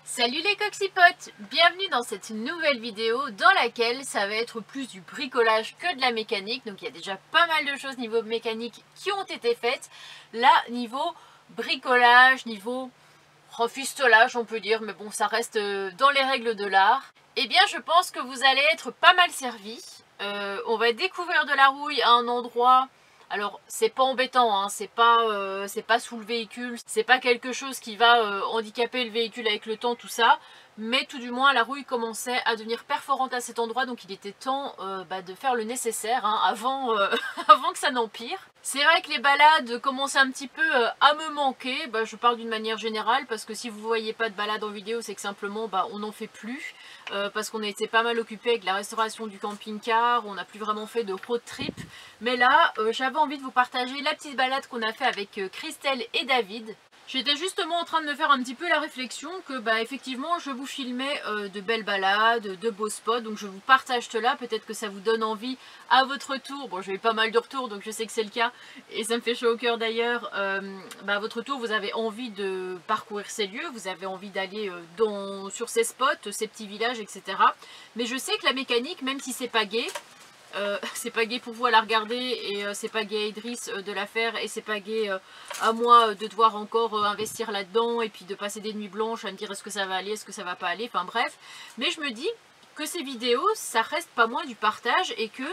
Salut les coxipotes, bienvenue dans cette nouvelle vidéo dans laquelle ça va être plus du bricolage que de la mécanique. Donc il y a déjà pas mal de choses niveau mécanique qui ont été faites. Là, niveau bricolage, niveau rafistolage on peut dire, mais bon ça reste dans les règles de l'art. Eh bien je pense que vous allez être pas mal servis. On va découvrir de la rouille à un endroit... Alors c'est pas embêtant, hein, c'est pas sous le véhicule, c'est pas quelque chose qui va handicaper le véhicule avec le temps, tout ça, mais tout du moins la rouille commençait à devenir perforante à cet endroit, donc il était temps de faire le nécessaire hein, avant, avant que ça n'empire. C'est vrai que les balades commencent un petit peu à me manquer, je parle d'une manière générale, parce que si vous voyez pas de balade en vidéo, c'est que simplement on n'en fait plus, parce qu'on a été pas mal occupé avec la restauration du camping-car, on n'a plus vraiment fait de road trip, mais là j'avais envie de vous partager la petite balade qu'on a fait avec Christelle et David. J'étais justement en train de me faire un petit peu la réflexion que effectivement je vous filmais de belles balades, de beaux spots, donc je vous partage cela, peut-être que ça vous donne envie à votre tour. Bon, j'ai eu pas mal de retours donc je sais que c'est le cas et ça me fait chaud au cœur d'ailleurs. À votre tour vous avez envie de parcourir ces lieux, vous avez envie d'aller sur ces spots, ces petits villages, etc. Mais je sais que la mécanique, même si c'est pas gai, c'est pas gai pour vous à la regarder et c'est pas gai à Idriss de la faire et c'est pas gai à moi de devoir encore investir là-dedans et puis de passer des nuits blanches à me dire est-ce que ça va aller, est-ce que ça va pas aller, enfin bref. Mais je me dis que ces vidéos, ça reste pas moins du partage et que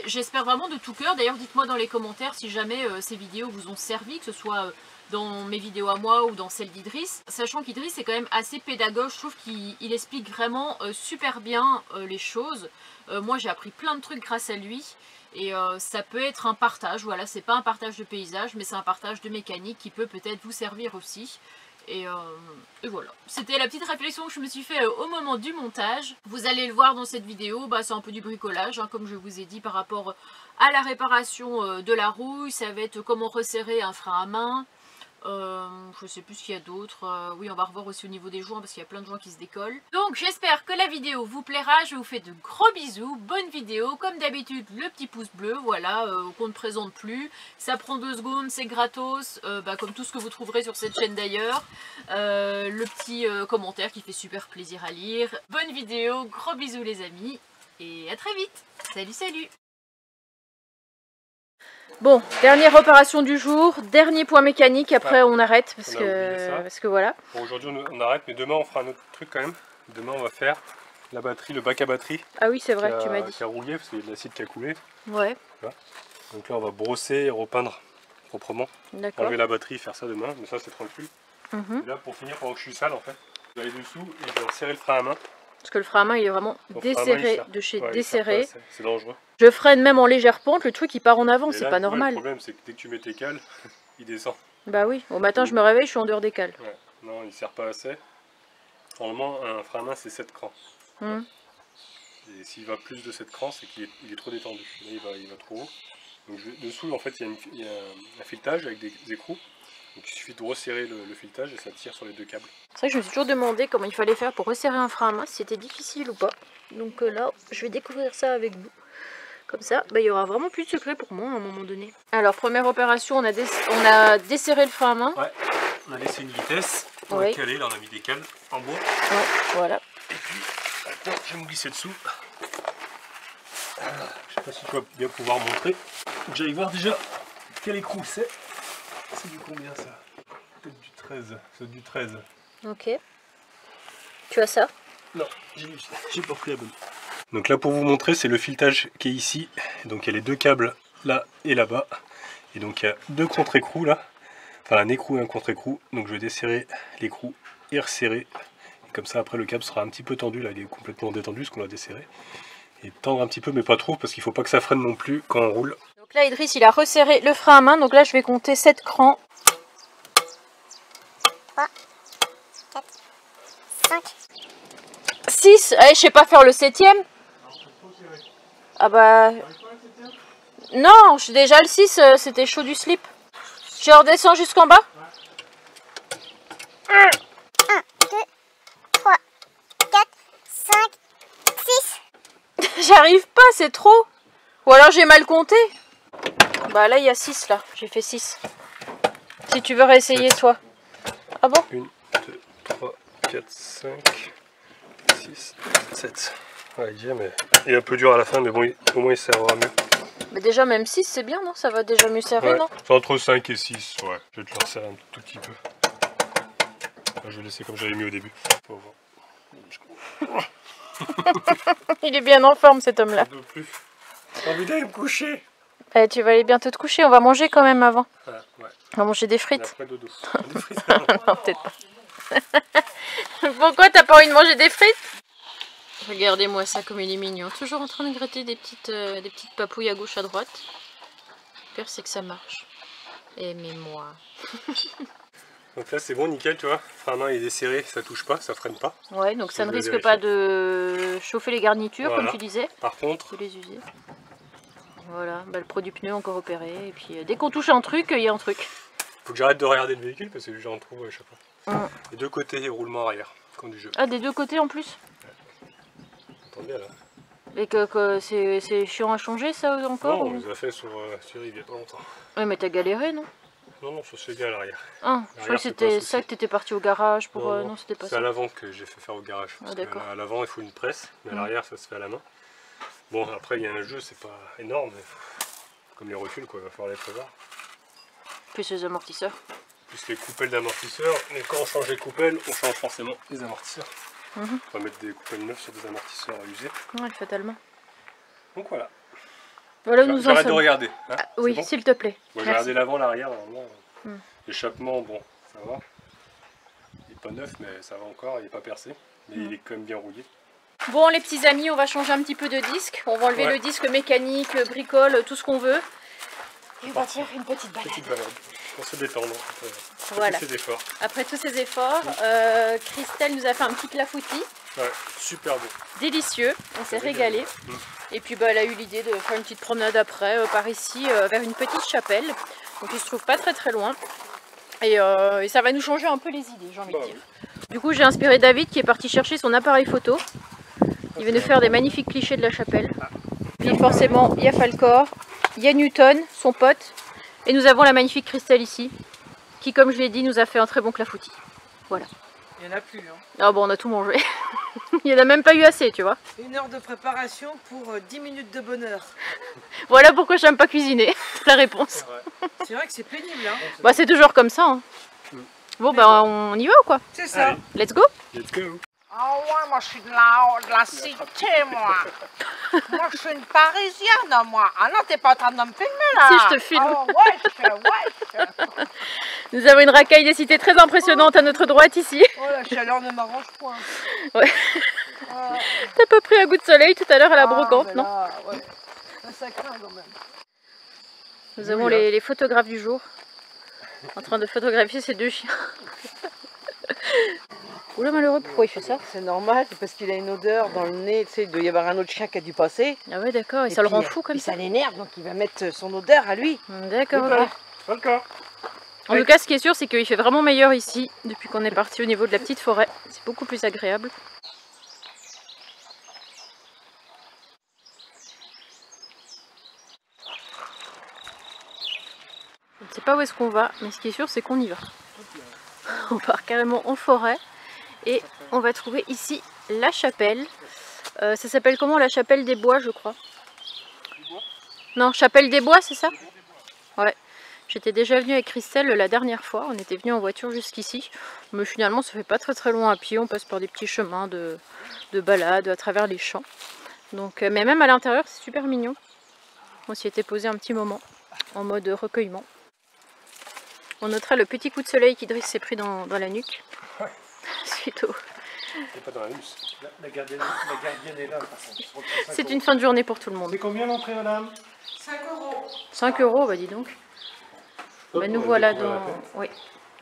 j'espère vraiment de tout cœur. D'ailleurs dites-moi dans les commentaires si jamais ces vidéos vous ont servi, que ce soit dans mes vidéos à moi ou dans celles d'Idriss, sachant qu'Idriss est quand même assez pédagogue, je trouve qu'il explique vraiment super bien les choses. Moi j'ai appris plein de trucs grâce à lui et ça peut être un partage, voilà, c'est pas un partage de paysage mais c'est un partage de mécanique qui peut peut-être vous servir aussi. Et voilà, c'était la petite réflexion que je me suis fait au moment du montage. Vous allez le voir dans cette vidéo, c'est un peu du bricolage, hein, comme je vous ai dit par rapport à la réparation de la rouille. Ça va être comment resserrer un frein à main. Je sais plus ce qu'il y a d'autre. Oui, on va revoir aussi au niveau des joints parce qu'il y a plein de joints qui se décollent. Donc j'espère que la vidéo vous plaira. Je vous fais de gros bisous. Bonne vidéo. Comme d'habitude, le petit pouce bleu, voilà, qu'on ne présente plus. Ça prend 2 secondes, c'est gratos, comme tout ce que vous trouverez sur cette chaîne d'ailleurs. Le petit commentaire qui fait super plaisir à lire. Bonne vidéo, gros bisous les amis. Et à très vite. Salut, salut. Bon, dernière opération du jour, dernier point mécanique, après on arrête parce que voilà. Bon, aujourd'hui on arrête, mais demain on fera un autre truc quand même. Demain on va faire la batterie, le bac à batterie. Ah oui c'est vrai, tu m'as dit. Qui a rouillé parce qu'il y a de l'acide qui a coulé. Ouais. Voilà. Donc là on va brosser et repeindre proprement. D'accord. Enlever la batterie, faire ça demain, mais ça c'est tranquille. Et là pour finir, pendant que je suis sale en fait, je vais aller dessous et je vais resserrer le frein à main. Parce que le frein à main il est vraiment desserré, de chez desserré. C'est dangereux. Je freine même en légère pente, le truc il part en avant, c'est pas normal. Le problème c'est que dès que tu mets tes cales, il descend. Bah oui, au matin je me réveille, je suis en dehors des cales. Ouais. Non, il sert pas assez. Normalement un frein à main c'est 7 crans. Et s'il va plus de 7 crans, c'est qu'il est trop détendu. Là il va trop haut. Donc dessous en fait il y a un filetage avec des écrous. Donc il suffit de resserrer le filetage et ça tire sur les 2 câbles. C'est vrai que je me suis toujours demandé comment il fallait faire pour resserrer un frein à main, si c'était difficile ou pas. Donc là, je vais découvrir ça avec vous. Comme ça, il y aura vraiment plus de secret pour moi à un moment donné. Alors, première opération, on a desserré le frein à main. Ouais, on a laissé une vitesse, on a calé, là on a mis des câbles en bois. Ouais, voilà. Et puis, attends, je vais me glisser dessous. Je sais pas si tu vas bien pouvoir montrer. J'allais voir déjà quel écrou c'est. C'est du combien ça? Peut-être du 13. C'est du 13. Ok. Tu as ça? Non, j'ai pas pris la bonne. Donc là pour vous montrer, c'est le filetage qui est ici. Donc il y a les 2 câbles là et là-bas. Et donc il y a 2 contre-écrous là. Enfin un écrou et un contre-écrou. Donc je vais desserrer l'écrou et resserrer. Et comme ça après le câble sera un petit peu tendu. Là il est complètement détendu ce qu'on l'a desserré. Et tendre un petit peu mais pas trop parce qu'il faut pas que ça freine non plus quand on roule. Donc là Idriss il a resserré le frein à main. Donc là je vais compter 7 crans. 3, 4, 5. 6. Allez, je sais pas faire le 7ème. Ah bah... Non, déjà le 6, c'était chaud du slip. Je redescends jusqu'en bas. 1, 2, 3, 4, 5, 6. J'arrive pas, c'est trop. Ou alors j'ai mal compté. Bah là, il y a 6 là. J'ai fait 6. Si tu veux réessayer, toi. Ah bon? 1, 2, 3, 4, 5, 6, 7. Ouais, mais il est un peu dur à la fin, mais bon, au moins il serrera mieux. Mais déjà, même 6, c'est bien, non? Ça va déjà mieux serrer, Ouais, non? c'est entre 5 et 6, ouais. Je vais te le resserrer un tout petit peu. Là, je vais laisser comme j'avais mis au début. Faut voir. Il est bien en forme, cet homme-là. Un peu plus. J'ai envie d'aller me coucher. Eh, tu vas aller bientôt te coucher, on va manger quand même avant. Ouais, ouais. On va manger des Et frites. après dodo. Des frites. Non, peut-être pas. Pourquoi t'as pas envie de manger des frites? Regardez-moi ça comme il est mignon. Toujours en train de gratter des petites papouilles à gauche à droite. Le pire c'est que ça marche. Aimez-moi. Donc là c'est bon, nickel, tu vois. Enfin non, il est desserré, ça touche pas, ça freine pas. Ouais, donc ça ne Je vais risque vérifier. pas de chauffer les garnitures, Voilà. comme tu disais. Par contre, Faut les user. Voilà, bah, le produit pneu encore opéré. Et puis dès qu'on touche un truc, il y a un truc. faut que j'arrête de regarder le véhicule parce que j'en trouve à chaque fois. Mm. Les deux côtés et roulement arrière, comme du jeu. Ah, des deux côtés en plus. Entends bien là. Et que c'est chiant à changer ça encore Non, ou... on les a fait sur il y a pas longtemps. Ouais, mais t'as galéré, non? Non, non, ça se fait bien à l'arrière. Ah, je croyais que c'est pas un c'était souci. ça que t'étais parti au garage pour... Non, non. non, c'était pas C'est à ça. l'avant que j'ai fait faire au garage. Parce que d'accord. à l'avant il faut une presse, mais à l'arrière ça se fait à la main. Bon, après il y a un jeu, c'est pas énorme, mais comme les reculs, quoi, il va falloir les prévoir. Plus les amortisseurs. Plus les coupelles d'amortisseurs, mais quand on change les coupelles, on change forcément les amortisseurs. Mhm. On va mettre des coupelles neuves sur des amortisseurs usés. Ouais, fatalement. Donc voilà. Voilà où nous en J'arrête de sommes. regarder. Hein, Ah, c'est oui, bon. s'il te plaît. Moi j'ai Merci. regardé l'avant, l'arrière, normalement. Hmm. L'échappement, bon, ça va. Il n'est pas neuf, mais ça va encore, il n'est pas percé. Mais il est quand même bien rouillé. Bon, les petits amis, on va changer un petit peu de disque. On va enlever Ouais. le disque mécanique, le bricole, tout ce qu'on veut. Et on va faire une petite balade. Petite balade, pour se détendre. Voilà. Tous ces efforts. Après tous ces efforts, Christelle nous a fait un petit clafoutis. Ouais, super beau. Délicieux, on s'est régalé. Mm. Et puis bah, elle a eu l'idée de faire une petite promenade après, par ici, vers une petite chapelle. Donc il se trouve pas très très loin. Et ça va nous changer un peu les idées, j'ai envie de dire. Du coup j'ai inspiré David qui est parti chercher son appareil photo. Il va nous faire des magnifiques clichés de la chapelle. Puis forcément il y a Falcor, il y a Newton, son pote. Et nous avons la magnifique Christelle ici, qui comme je l'ai dit nous a fait un très bon clafoutis. Voilà. Il n'y en a plus. Hein. Ah bon, on a tout mangé. Il n'y en a même pas eu assez, tu vois. 1 heure de préparation pour 10 minutes de bonheur. Voilà pourquoi j'aime pas cuisiner. La réponse. C'est vrai que c'est pénible. Hein. Bah c'est toujours comme ça. Hein. Bon bah on y va ou quoi? C'est ça. Allez. Let's go. Let's go. Ah ouais, moi je suis de la cité, moi. Moi je suis une Parisienne, moi. Ah non, t'es pas en train de me filmer là. Si, je te filme. Oh, wesh. Nous avons une racaille des cités très impressionnante à notre droite ici. Oh, la chaleur ne m'arrange point. Ouais. T'as pas pris un coup de soleil tout à l'heure à la brocante, mais non? là, ouais. Là, ça craint quand même. Nous avons les photographes du jour en train de photographier ces deux chiens. Oula malheureux, pourquoi il fait ça? C'est normal, c'est parce qu'il a une odeur dans le nez. Tu sais, il doit y avoir un autre chien qui a dû passer. Ah ouais d'accord, et ça le rend fou comme ça. Ça l'énerve, donc il va mettre son odeur à lui. D'accord, ok. D'accord. En tout cas, ce qui est sûr, c'est qu'il fait vraiment meilleur ici, depuis qu'on est parti au niveau de la petite forêt. C'est beaucoup plus agréable. Je ne sais pas où est-ce qu'on va, mais ce qui est sûr, c'est qu'on y va. On part carrément en forêt et on va trouver ici la chapelle. Ça s'appelle comment? La chapelle des bois, je crois. Non, chapelle des bois, c'est ça? Ouais. J'étais déjà venue avec Christelle la dernière fois, on était venu en voiture jusqu'ici, mais finalement ça fait pas très très loin à pied, on passe par des petits chemins de balade à travers les champs. Donc, mais même à l'intérieur c'est super mignon. On s'y était posé un petit moment, en mode recueillement. On notera le petit coup de soleil qu'Idriss s'est pris dans la nuque. Ouais. Suite au... C'est pas dans la mousse. La gardienne est là. C'est une fin de journée pour tout le monde. C'est combien l'entrée, madame? 5 €. 5 €, bah dis donc. Bah, nous on voilà découvre dans... Oui.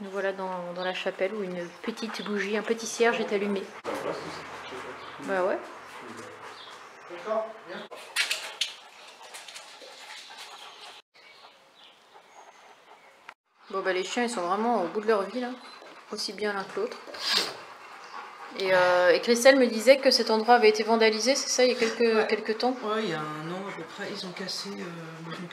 Nous voilà dans la chapelle où une petite bougie, un petit cierge est allumé. Bah ouais. Bon bah les chiens ils sont vraiment au bout de leur vie là, aussi bien l'un que l'autre. Et Christelle me disait que cet endroit avait été vandalisé, c'est ça, il y a quelques temps? Ouais, il y a 1 an à peu près, ils ont cassé des trucs,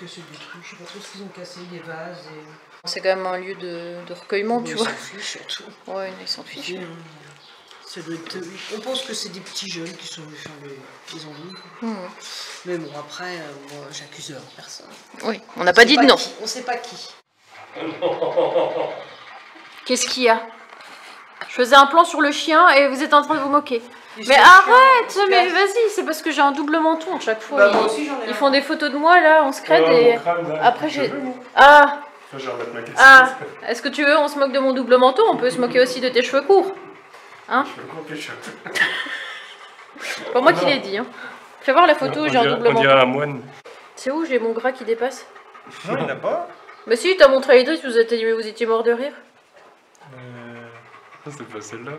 je sais pas trop ce qu'ils ont cassé, des vases et... C'est quand même un lieu de recueillement, tu vois. Ils s'en fichent surtout. Ouais, ils s'en fichent. Ça doit être, on pense que c'est des petits jeunes qui sont venus faire les endives. Mais bon, après, moi, j'accuse personne. Oui, on n'a pas dit de non. On sait pas qui. Qu'est-ce qu'il y a? Je faisais un plan sur le chien et vous êtes en train de vous moquer. Mais arrête, mais vas-y, c'est parce que j'ai un double menton à chaque fois. Bah, moi aussi, j'en ai Ils un. font des photos de moi là, on se crête Ouais, et mon crâne, là, après je j'ai... veux, moi. Ah, Enfin, je vais remettre ma casquette. ah, est-ce que tu veux, on se moque de mon double menton, on peut se moquer aussi de tes cheveux courts. Hein? Je peux couper les cheveux. C'est pas moi qui l'ai dit. Hein. Fais voir la photo où j'ai un double On dirait menton. un moine. C'est où j'ai mon gras qui dépasse? Non, il n'y en a pas. Bah si, t'as montré à Idriss, vous étiez mort de rire. C'est pas celle-là.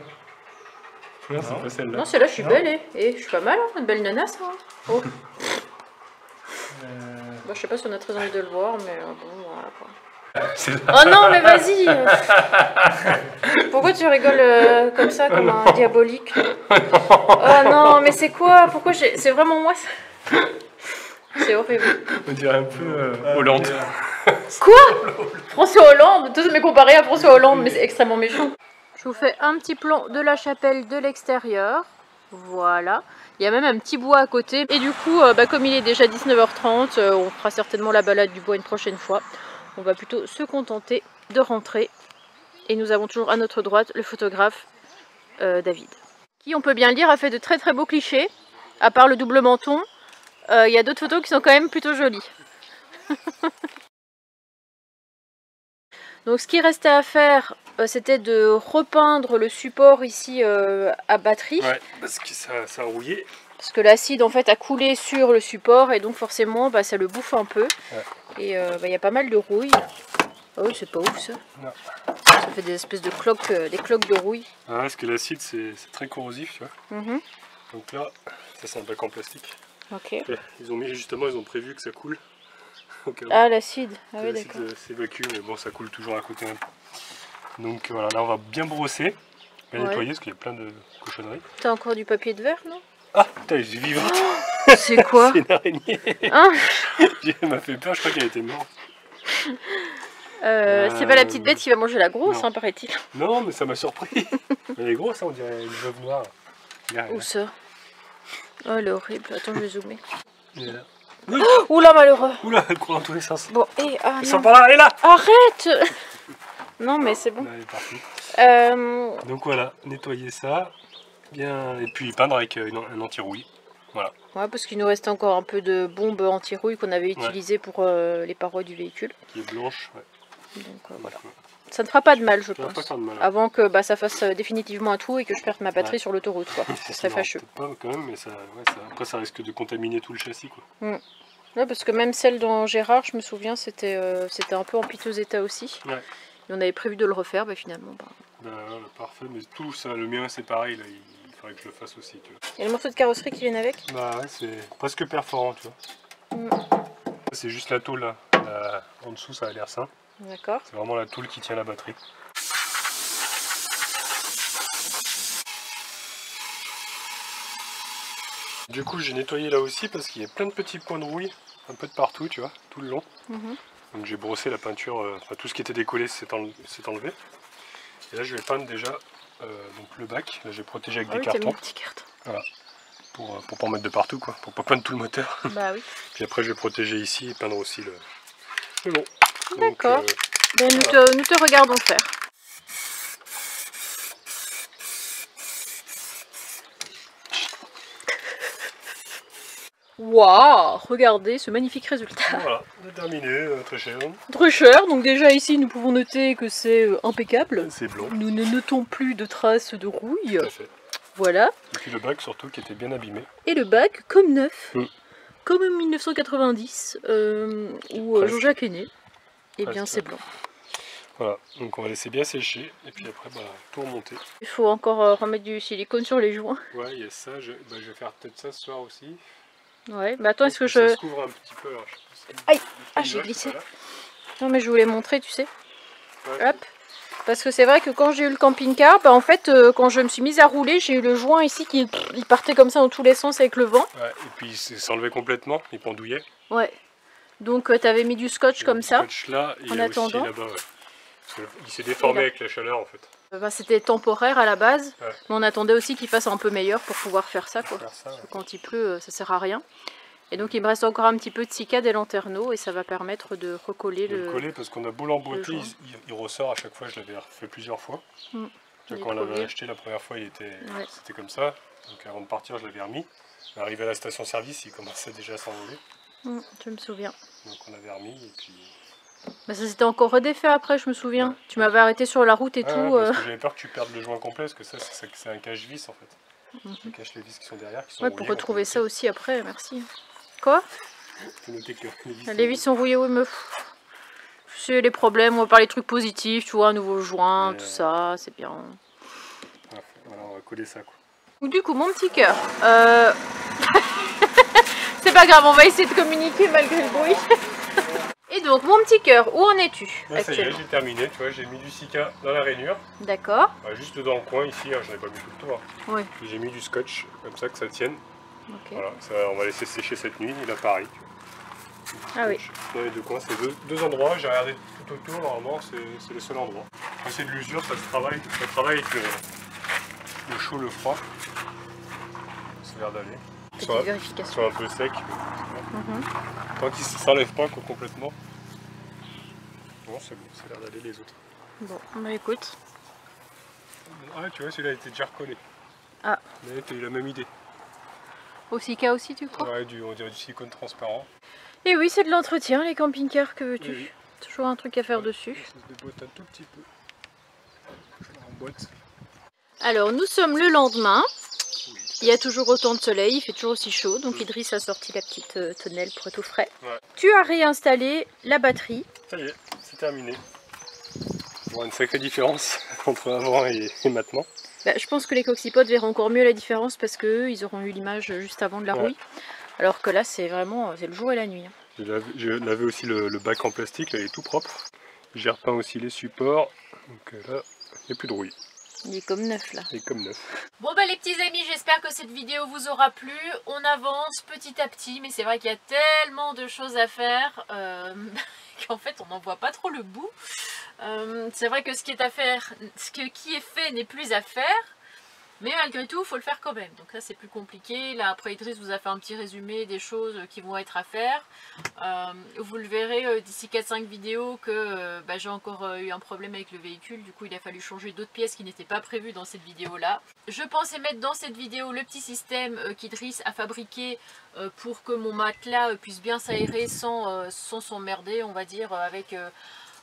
Non, c'est pas celle-là. Non, celle-là, je suis belle, et je suis pas mal, hein, une belle nana, ça. Hein. Oh. Bah, je sais pas si on a très envie de le voir, mais bon, voilà quoi. C'est là. Oh non, mais vas-y. Pourquoi tu rigoles comme ça, comme un diabolique? Oh non, mais c'est quoi? Pourquoi j'ai... C'est vraiment moi ça? C'est horrible. On dirait un peu Hollande. Quoi? François Hollande? Tous mes comparés à François Hollande, mais c'est extrêmement méchant. Je vous fais un petit plan de la chapelle de l'extérieur. Voilà. Il y a même un petit bois à côté. Et du coup, comme il est déjà 19h30, on fera certainement la balade du bois une prochaine fois. On va plutôt se contenter de rentrer. Et nous avons toujours à notre droite le photographe David. Qui, on peut bien le dire, a fait de très très beaux clichés. À part le double menton, il y a d'autres photos qui sont quand même plutôt jolies. Donc ce qui restait à faire, c'était de repeindre le support ici à batterie. Ouais, parce que ça a rouillé. Parce que l'acide en fait a coulé sur le support et donc forcément ça le bouffe un peu. Ouais. Et il y a pas mal de rouille. Ah oui, c'est pas ouf ça. Non. Ça fait des espèces de cloques, des cloques de rouille. Ah ouais, parce que l'acide c'est très corrosif, tu vois. Donc là, ça c'est un bac en plastique. Ok. Et ils ont prévu que ça coule. Ah, l'acide. Ah oui, l'acide d'accord. s'évacue, mais bon, ça coule toujours à côté. Donc voilà, là on va bien brosser, bien nettoyer parce qu'il y a plein de cochonneries. T'as encore du papier de verre, non? Ah, putain, elle est vivante. C'est quoi? C'est une araignée. Hein? Elle m'a fait peur, je crois qu'elle était morte. C'est pas la petite bête qui va manger la grosse, non. hein, paraît-il. Non, mais ça m'a surpris. Elle est grosse, hein, on dirait une veuve noire. Où ça? Oh, elle est horrible. Attends, je vais zoomer. Elle est là. Oh, oula, malheureux. Oula, elle court dans tous les sens. Bon, et ah, Ils non. sont par là, elle est là. Arrête. Non, mais c'est bon. Là, elle est partie. Euh, Donc voilà, nettoyer ça, bien, et puis peindre avec un anti-rouille. Voilà. Ouais, parce qu'il nous restait encore un peu de bombe anti-rouille qu'on avait utilisée pour les parois du véhicule. Qui est blanche, ouais. Donc voilà. Ça ne fera pas de mal, je Ça va pense. pas faire de mal. Avant que ça fasse définitivement un trou et que je perde ma batterie sur l'autoroute, quoi. Ce serait Non, fâcheux. peut-être pas quand même, mais après ça risque de contaminer tout le châssis, quoi. Ouais, parce que même celle dans Gérard, je me souviens, c'était un peu en piteux état aussi. Ouais. Et on avait prévu de le refaire, finalement. Voilà, parfait, mais tout ça, le mien c'est pareil, là, il faudrait que je le fasse aussi, tu vois. Il y a le morceau de carrosserie qui vient avec. Bah ouais, c'est presque perforant, tu vois. C'est juste la tôle là. En dessous, ça a l'air sain. D'accord. C'est vraiment la tôle qui tient la batterie. Du coup, j'ai nettoyé là aussi parce qu'il y a plein de petits points de rouille, un peu de partout, tu vois, tout le long. Donc j'ai brossé la peinture, enfin tout ce qui était décollé s'est enlevé. Et là, je vais peindre déjà donc le bac. Là, j'ai protégé avec des cartons. Petits cartons. Voilà. Pour pas en mettre de partout, quoi. Pour pas peindre tout le moteur. Bah oui. Puis après, je vais protéger ici et peindre aussi le long. D'accord. Donc, nous te regardons faire. Waouh, regardez ce magnifique résultat. Voilà, on a terminé, très cher. Très cher, donc déjà ici nous pouvons noter que c'est impeccable. C'est blanc. Nous ne notons plus de traces de rouille. Tout à fait. Voilà. Et puis le bac surtout qui était bien abîmé. Et le bac comme neuf. Mm. Comme en 1990 où Presque. Jean-Jacques est né. Et Presque, bien c'est blanc. Voilà, donc on va laisser bien sécher et puis après tout remonter. Il faut encore remettre du silicone sur les joints. Ouais, il y a ça, je vais faire peut-être ça ce soir aussi. Ouais, bah attends, est-ce que Ça je... se couvre un petit peu. Alors, je sais pas si- Aïe, ah si j'ai je glissé. vois, Non mais je voulais montrer, tu sais. Ouais. Hop. Parce que c'est vrai que quand j'ai eu le camping-car, en fait, quand je me suis mise à rouler, j'ai eu le joint ici qui il partait comme ça dans tous les sens avec le vent. Ouais, et puis il s'enlevait complètement, il pendouillait. Ouais. Donc t'avais mis du scotch comme ça. Scotch là, et En il y a attendant. aussi là-bas, ouais. Parce qu'il s'est déformé Et là. avec la chaleur en fait. C'était temporaire à la base, Ouais. mais on attendait aussi qu'il fasse un peu meilleur pour pouvoir faire ça, quoi. Faire ça, ouais. Parce que quand il pleut, ça sert à rien. Et donc il me reste encore un petit peu de cicade et lanterneau et ça va permettre de recoller Le coller parce qu'on a beau l'emboîter, joint. il ressort à chaque fois, je l'avais fait plusieurs fois. Il Déjà, est quand on trop l'avait vieux. acheté la première fois, Ouais. c'était comme ça. Donc avant de partir, je l'avais remis. Arrivé à la station-service, il commençait déjà à s'envoler. Je me souviens. Donc on avait remis et puis... Bah, ça s'était encore redéfait après, je me souviens. Ouais. Tu m'avais arrêté sur la route et Ouais, tout. parce que j'avais peur que tu perdes le joint complet, parce que ça, c'est un cache-vis en fait. Ça cache les vis qui sont derrière, qui sont Ouais, rouillées, pour on peut retrouver ça noter. aussi après, merci. Quoi? On peut noter que Les vis sont rouillées, oui, mais... C'est les problèmes, on va parler de trucs positifs, tu vois, un nouveau joint, Mais, tout ça, c'est bien. Voilà, on va coller ça quoi. Du coup, mon petit cœur. C'est pas grave, on va essayer de communiquer malgré le bruit. Et donc, mon petit cœur, où en es-tu Là, ça y est, actuellement? j'ai terminé, tu vois, j'ai mis du Sika dans la rainure. D'accord. Juste dans le coin ici, je n'avais pas mis tout le tour. Oui. Et j'ai mis du scotch, comme ça que ça tienne. Ok. Voilà, ça, on va laisser sécher cette nuit, et là pareil. Ah oui. Dans les deux coins, c'est deux endroits, j'ai regardé tout autour, normalement c'est le seul endroit. Quand c'est de l'usure, ça travaille avec le chaud, le froid. Ça a l'air d'aller. Ils Petite sont vérification. un peu secs, tant qu'ils ne s'enlèvent pas quoi, complètement. Non, c'est bon, ça a l'air d'aller les autres. Bon, bah écoute. Ah, tu vois, celui-là était déjà recollé. Ah. Mais tu as eu la même idée. Au Sika aussi, tu crois? Ouais, on dirait du silicone transparent. Et oui, c'est de l'entretien, les camping-cars, que veux-tu? Oui. Toujours un truc à faire dessus. Ça se déboîte un tout petit peu. Je la remboîte. Alors, nous sommes le lendemain. Il y a toujours autant de soleil, il fait toujours aussi chaud. Donc Idriss a sorti la petite tonnelle pour être au frais. Ouais. Tu as réinstallé la batterie. Ça y est, c'est terminé. On voit une sacrée différence entre avant et maintenant. Bah, je pense que les coxypodes verront encore mieux la différence parce qu'eux, ils auront eu l'image juste avant de la rouille. Alors que là, c'est vraiment c'est le jour et la nuit. Je lavais aussi le bac en plastique, là il est tout propre. J'ai repeint aussi les supports. Donc là, il n'y a plus de rouille. Il est comme neuf là. Il est comme neuf. Bon bah les petits amis, j'espère que cette vidéo vous aura plu. On avance petit à petit, mais c'est vrai qu'il y a tellement de choses à faire qu'en fait on n'en voit pas trop le bout. C'est vrai que ce qui est à faire, qui est fait n'est plus à faire. Mais malgré tout, il faut le faire quand même. Donc ça c'est plus compliqué. Là après Idriss vous a fait un petit résumé des choses qui vont être à faire. Vous le verrez d'ici 4-5 vidéos que j'ai encore eu un problème avec le véhicule. Du coup il a fallu changer d'autres pièces qui n'étaient pas prévues dans cette vidéo là. Je pensais mettre dans cette vidéo le petit système qu'Idriss a fabriqué pour que mon matelas puisse bien s'aérer sans s'emmerder, on va dire, avec...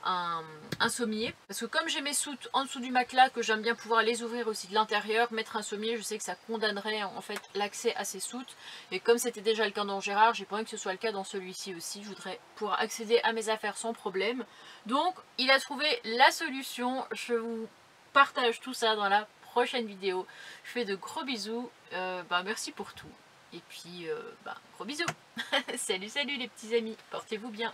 un sommier, parce que comme j'ai mes soutes en dessous du matelas, que j'aime bien pouvoir les ouvrir aussi de l'intérieur, mettre un sommier, je sais que ça condamnerait en fait l'accès à ces soutes, et comme c'était déjà le cas dans Gérard, j'ai pas envie que ce soit le cas dans celui-ci aussi. Je voudrais pouvoir accéder à mes affaires sans problème. Donc il a trouvé la solution, je vous partage tout ça dans la prochaine vidéo. Je fais de gros bisous, merci pour tout, et puis gros bisous. Salut les petits amis, portez-vous bien.